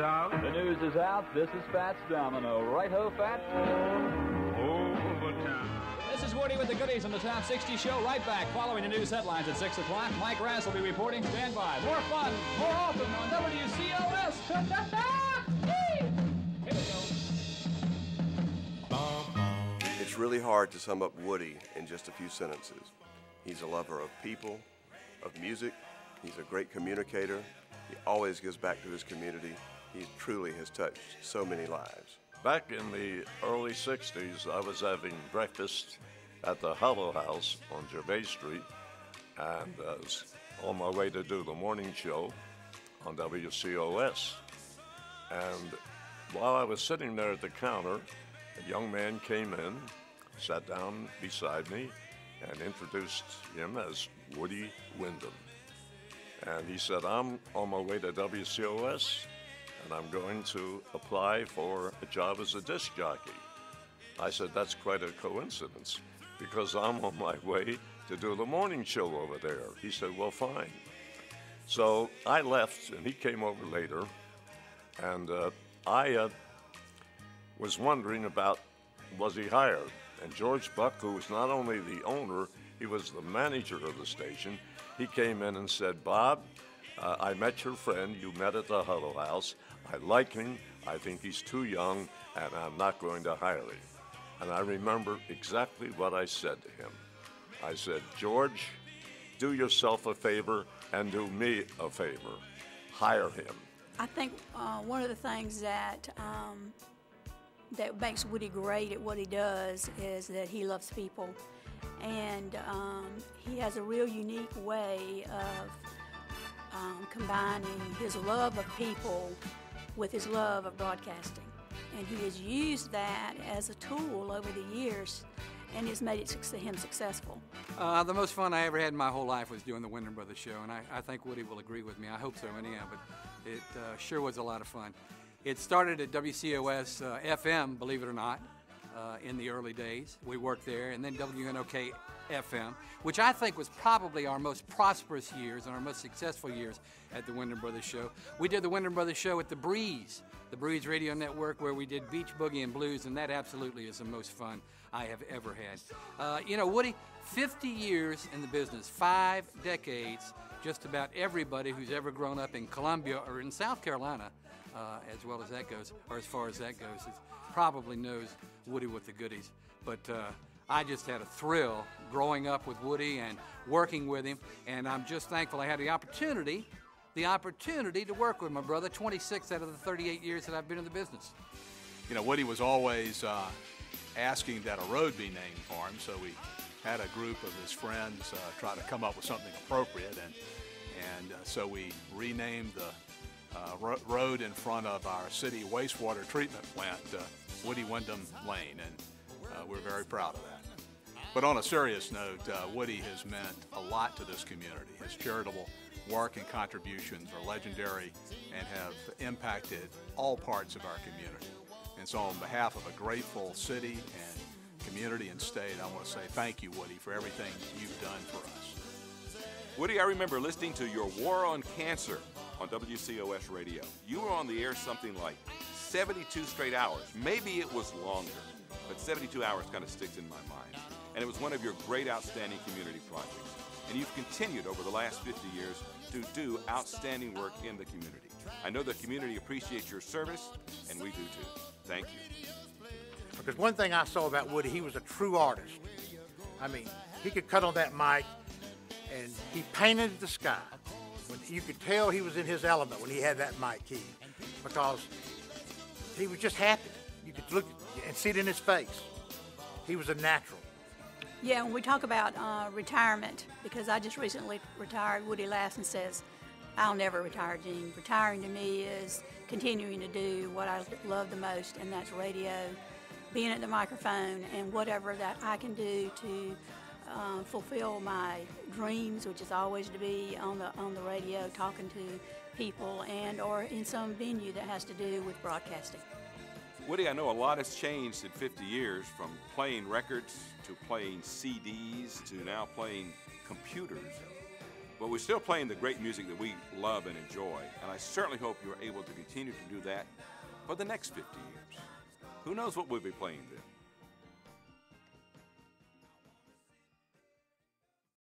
out. The news is out. This is Fats Domino. Right ho, Fats? Overtime. This is Woody with the goodies on the Top 60 show. Right back following the news headlines at 6 o'clock. Mike Rass will be reporting. Stand by. More fun, more often on WCOS. Here we go. It's really hard to sum up Woody in just a few sentences. He's a lover of people, of music. He's a great communicator. He always gives back to his community. He truly has touched so many lives. Back in the early 60s, I was having breakfast at the Hollow House on Gervais Street, and was on my way to do the morning show on WCOS. And while I was sitting there at the counter, a young man came in, sat down beside me, and introduced him as Woody Windham. And he said, I'm on my way to WCOS, and I'm going to apply for a job as a disc jockey. I said, that's quite a coincidence, because I'm on my way to do the morning show over there. He said, well, fine. So I left, and he came over later, and I was wondering about, was he hired? And George Buck, who was not only the owner, he was the manager of the station, he came in and said, Bob, I met your friend you met at the Huddle House. I like him. I think he's too young, and I'm not going to hire him. And I remember exactly what I said to him. I said, George, do yourself a favor and do me a favor. Hire him. I think one of the things that makes Woody great at what he does is that he loves people. And he has a real unique way of combining his love of people with his love of broadcasting. And he has used that as a tool over the years and has made him successful. The most fun I ever had in my whole life was doing the Wyndham Brothers show, and I think Woody will agree with me. I hope so anyhow, but it sure was a lot of fun. It started at WCOS FM, believe it or not, in the early days. We worked there, and then WNOK FM, which I think was probably our most prosperous years and our most successful years at the Wyndham Brothers show. We did the Wyndham Brothers show at the Breeze Radio Network, where we did Beach Boogie and Blues, and that absolutely is the most fun I have ever had. Woody, 50 years in the business, 5 decades, just about everybody who's ever grown up in Columbia or in South Carolina, as well as that goes, or as far as that goes, probably knows Woody with the goodies. But I just had a thrill growing up with Woody and working with him, and I'm just thankful I had the opportunity to work with my brother 26 out of the 38 years that I've been in the business. You know, Woody was always asking that a road be named for him, so we had a group of his friends try to come up with something appropriate, and so we renamed the road in front of our city wastewater treatment plant Woody Windham Lane, and we're very proud of that. But on a serious note, Woody has meant a lot to this community. His charitable work and contributions are legendary and have impacted all parts of our community. And so on behalf of a grateful city and community and state, I want to say thank you, Woody, for everything you've done for us. Woody, I remember listening to your War on Cancer on WCOS radio. You were on the air something like 72 straight hours. Maybe it was longer, but 72 hours kind of sticks in my mind. And it was one of your great outstanding community projects. And you've continued over the last 50 years to do outstanding work in the community. I know the community appreciates your service, and we do too. Thank you. Because one thing I saw about Woody, he was a true artist. I mean, he could cut on that mic, and he painted the sky. You could tell he was in his element when he had that mic key, because he was just happy. You could look and see it in his face. He was a natural. Yeah, when we talk about retirement, because I just recently retired, Woody laughs and says, I'll never retire, Gene. Retiring to me is continuing to do what I love the most, and that's radio, being at the microphone, and whatever that I can do to fulfill my dreams, which is always to be on the radio, talking to people, and or in some venue that has to do with broadcasting. Woody, I know a lot has changed in 50 years, from playing records to playing CDs to now playing computers. But we're still playing the great music that we love and enjoy, and I certainly hope you're able to continue to do that for the next 50 years. Who knows what we'll be playing then?